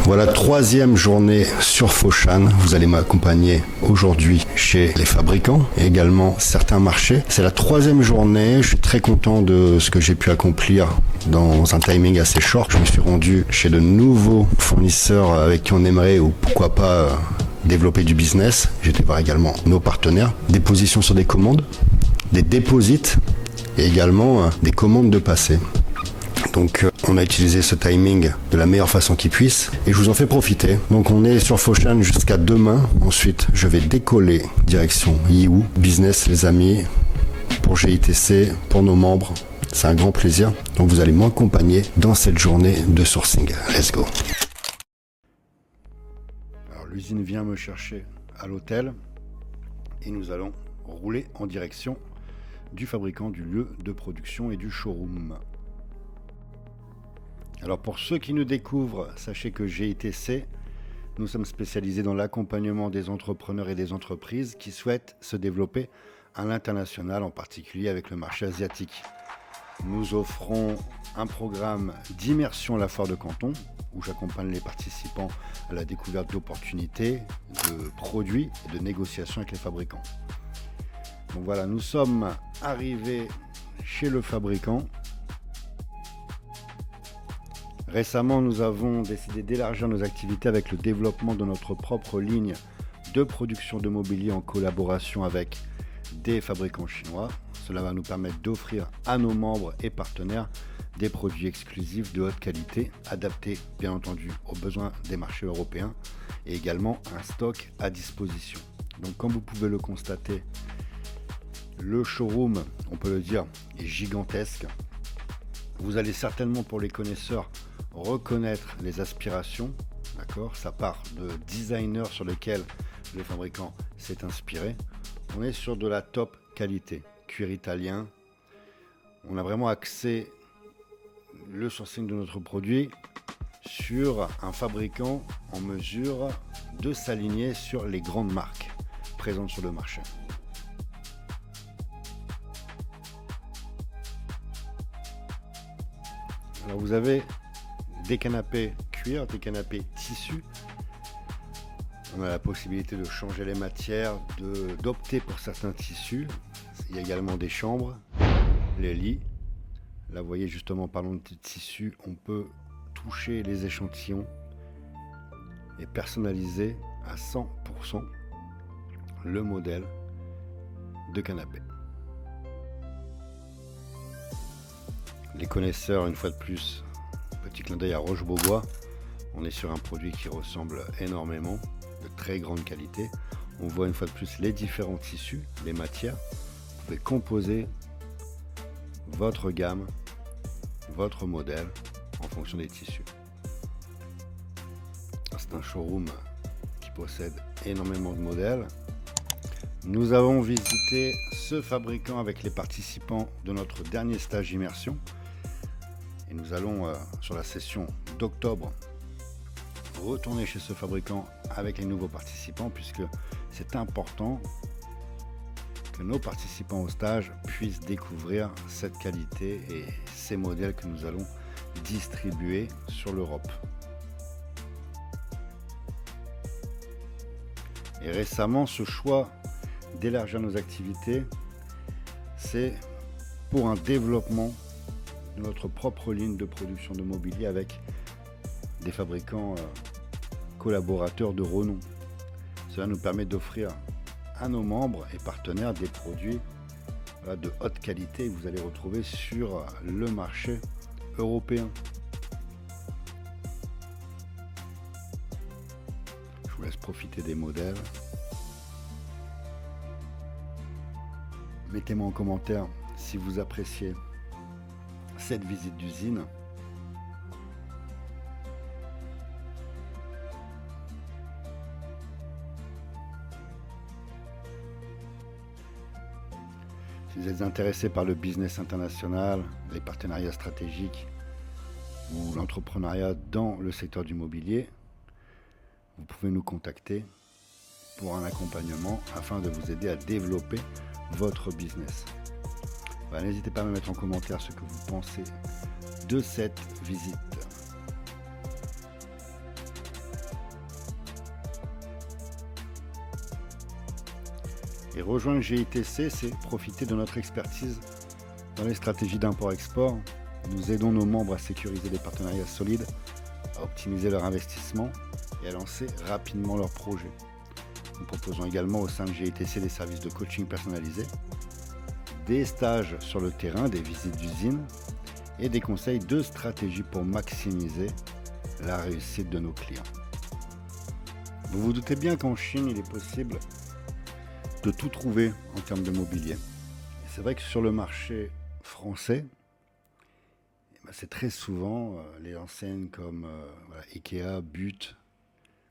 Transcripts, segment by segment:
Voilà, troisième journée sur Foshan. Vous allez m'accompagner aujourd'hui chez les fabricants et également certains marchés. C'est la troisième journée. Je suis très content de ce que j'ai pu accomplir dans un timing assez short. Je me suis rendu chez de nouveaux fournisseurs avec qui on aimerait ou pourquoi pas développer du business. J'ai été voir également nos partenaires. Des positions sur des commandes, des déposits et également des commandes de passé. Donc on a utilisé ce timing de la meilleure façon qui puisse et je vous en fais profiter. Donc on est sur Foshan jusqu'à demain. Ensuite je vais décoller direction Yiwu. Business les amis, pour GITC, pour nos membres. C'est un grand plaisir. Donc vous allez m'accompagner dans cette journée de sourcing. Let's go. Alors l'usine vient me chercher à l'hôtel et nous allons rouler en direction du fabricant, du lieu de production et du showroom. Alors pour ceux qui nous découvrent, sachez que GITC, nous sommes spécialisés dans l'accompagnement des entrepreneurs et des entreprises qui souhaitent se développer à l'international, en particulier avec le marché asiatique. Nous offrons un programme d'immersion à la foire de Canton, où j'accompagne les participants à la découverte d'opportunités, de produits et de négociations avec les fabricants. Donc voilà, nous sommes arrivés chez le fabricant. Récemment, nous avons décidé d'élargir nos activités avec le développement de notre propre ligne de production de mobilier en collaboration avec des fabricants chinois. Cela va nous permettre d'offrir à nos membres et partenaires des produits exclusifs de haute qualité, adaptés bien entendu aux besoins des marchés européens et également un stock à disposition. Donc comme vous pouvez le constater, le showroom, on peut le dire, est gigantesque. Vous allez certainement, pour les connaisseurs, reconnaître les aspirations, d'accord. Ça part de designers sur lesquels le fabricant s'est inspiré. On est sur de la top qualité, cuir italien. On a vraiment axé le sourcing de notre produit sur un fabricant en mesure de s'aligner sur les grandes marques présentes sur le marché. Alors vous avez des canapés cuir, des canapés tissu. On a la possibilité de changer les matières, d'opter pour certains tissus. Il y a également des chambres, les lits. Là vous voyez justement, parlons de tissu, on peut toucher les échantillons et personnaliser à 100% le modèle de canapé. Les connaisseurs, une fois de plus, petit clin d'œil à Roche-Beaubois, on est sur un produit qui ressemble énormément, de très grande qualité. On voit une fois de plus les différents tissus, les matières. Vous pouvez composer votre gamme, votre modèle en fonction des tissus. C'est un showroom qui possède énormément de modèles. Nous avons visité ce fabricant avec les participants de notre dernier stage immersion. Et nous allons, sur la session d'octobre, retourner chez ce fabricant avec les nouveaux participants, puisque c'est important que nos participants au stage puissent découvrir cette qualité et ces modèles que nous allons distribuer sur l'Europe. Et récemment, ce choix d'élargir nos activités, c'est pour un développement de notre propre ligne de production de mobilier avec des fabricants collaborateurs de renom. Cela nous permet d'offrir à nos membres et partenaires des produits de haute qualité que vous allez retrouver sur le marché européen. Je vous laisse profiter des modèles. Mettez-moi en commentaire si vous appréciez cette visite d'usine. Si vous êtes intéressé par le business international, les partenariats stratégiques ou l'entrepreneuriat dans le secteur du mobilier, vous pouvez nous contacter pour un accompagnement afin de vous aider à développer votre business. N'hésitez pas à me mettre en commentaire ce que vous pensez de cette visite. Et rejoindre GITC, c'est profiter de notre expertise dans les stratégies d'import-export. Nous aidons nos membres à sécuriser des partenariats solides, à optimiser leur investissement et à lancer rapidement leurs projets. Nous proposons également au sein de GITC des services de coaching personnalisés, des stages sur le terrain, des visites d'usines et des conseils de stratégie pour maximiser la réussite de nos clients. Vous vous doutez bien qu'en Chine, il est possible de tout trouver en termes de mobilier. Et c'est vrai que sur le marché français, c'est très souvent les enseignes comme Ikea, But,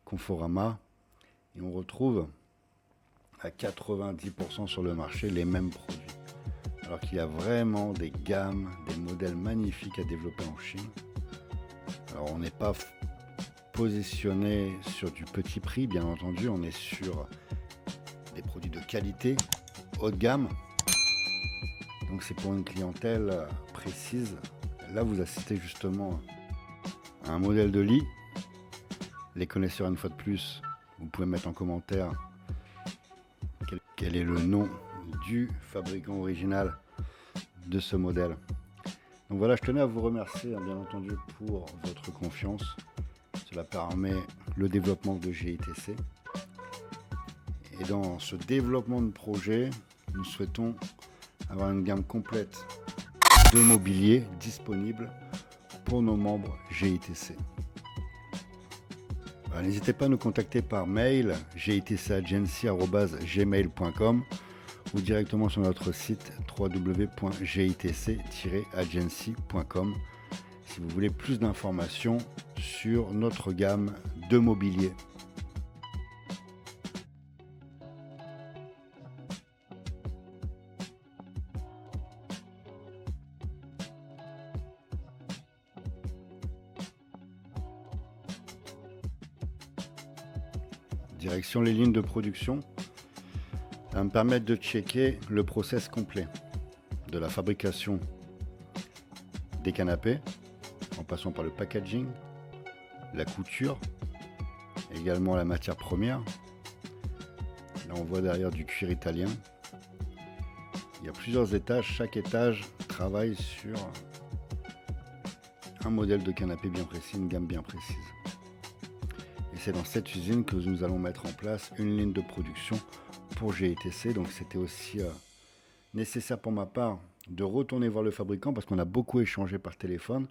Conforama, et on retrouve à 90% sur le marché les mêmes produits. Alors qu'il y a vraiment des gammes, des modèles magnifiques à développer en Chine. Alors on n'est pas positionné sur du petit prix, bien entendu, on est sur des produits de qualité, haut de gamme. Donc c'est pour une clientèle précise. Là vous assistez justement à un modèle de lit. Les connaisseurs, une fois de plus, vous pouvez mettre en commentaire quel est le nom du fabricant original de ce modèle. Donc voilà, je tenais à vous remercier bien entendu pour votre confiance. Cela permet le développement de GITC. Et dans ce développement de projet, nous souhaitons avoir une gamme complète de mobilier disponible pour nos membres GITC. N'hésitez pas à nous contacter par mail gitcagency@gmail.com ou directement sur notre site www.gitc-agency.com si vous voulez plus d'informations sur notre gamme de mobilier. Direction les lignes de production, ça va me permettre de checker le process complet de la fabrication des canapés, en passant par le packaging, la couture, également la matière première. Là on voit derrière du cuir italien. Il y a plusieurs étages, chaque étage travaille sur un modèle de canapé bien précis, une gamme bien précise. Et c'est dans cette usine que nous allons mettre en place une ligne de production pour GITC. Donc c'était aussi nécessaire pour ma part de retourner voir le fabricant parce qu'on a beaucoup échangé par téléphone.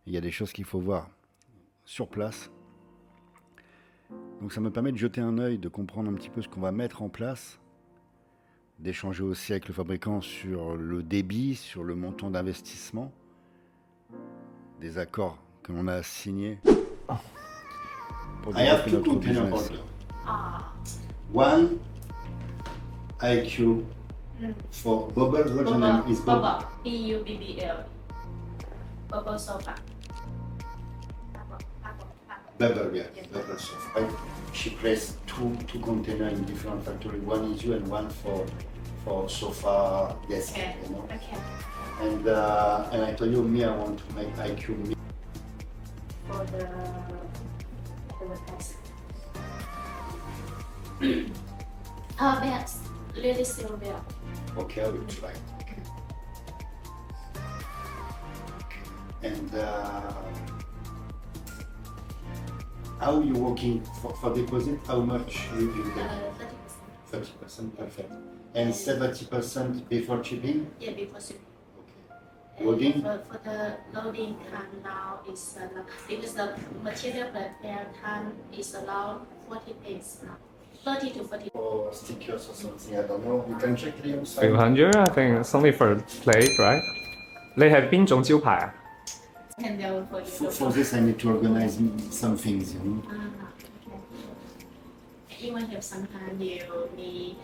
Il y a des choses qu'il faut voir sur place. Donc ça me permet de jeter un œil, de comprendre un petit peu ce qu'on va mettre en place, d'échanger aussi avec le fabricant sur le débit, sur le montant d'investissement, des accords que l'on a signés pour développer notre business. One IQ for Bubble. What's the name is Bubble? BUBBL. Bubble sofa. Bubble, yeah, Bubble sofa. She placed two containers in different factories. One is you and one for sofa desk. Okay. You know? Okay. And I told you, me, I want to make IQ me. For the test. That's really still there. Okay, I will try. Okay. And how you working for deposit? How much you get? 30%. 30%, perfect. And 70% before shipping? Yeah, before shipping. Okay. Loading? For the loading time now is because the material prepare time is around 40 days now. 30 to 40. Or stickers or something, I don't know. You can check the inside. 500, I think it's only for plate, right? 你係邊種招牌啊？ And they will for you. For this, I need to organize some things, you know. Okay. Even if sometimes you need,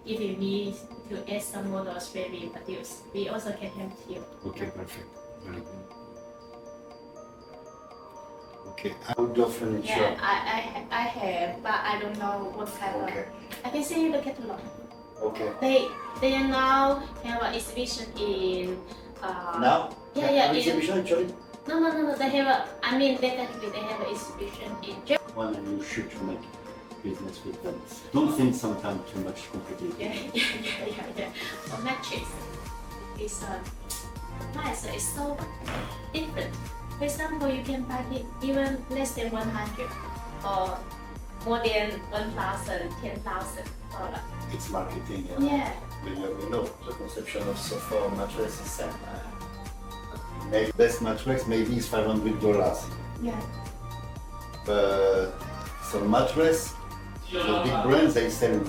if you need to add some models where we produce, we also can help you. Okay, perfect. Very good. Okay, outdoor furniture. Yeah, I have, but I don't know what kind of. Okay. I can send you the catalog. Okay. They now have an exhibition in. Now? Yeah. Exhibition actually? No. They have a. I mean, definitely they have an exhibition in Japan. One and you shoot to make business with them. Don't think sometimes too much complicated. Yeah. For mattress, it's price is so different. For example, you can buy it even less than 100 or more than 1,000, 10,000 dollars. It's marketing. Yeah. We know the conception of sofa or mattress is same. Maybe best mattress maybe is $500. Yeah. But some mattress, the big brands they sell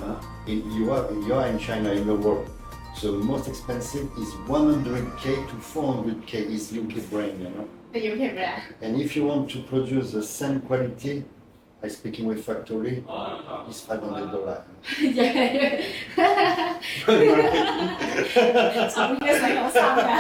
you are in China, in the world. So the most expensive is 100K to 400K is UK brand, you know. The UK brand. And if you want to produce the same quality, by speaking with factory, it's $500. Yeah. 2 years ago, 300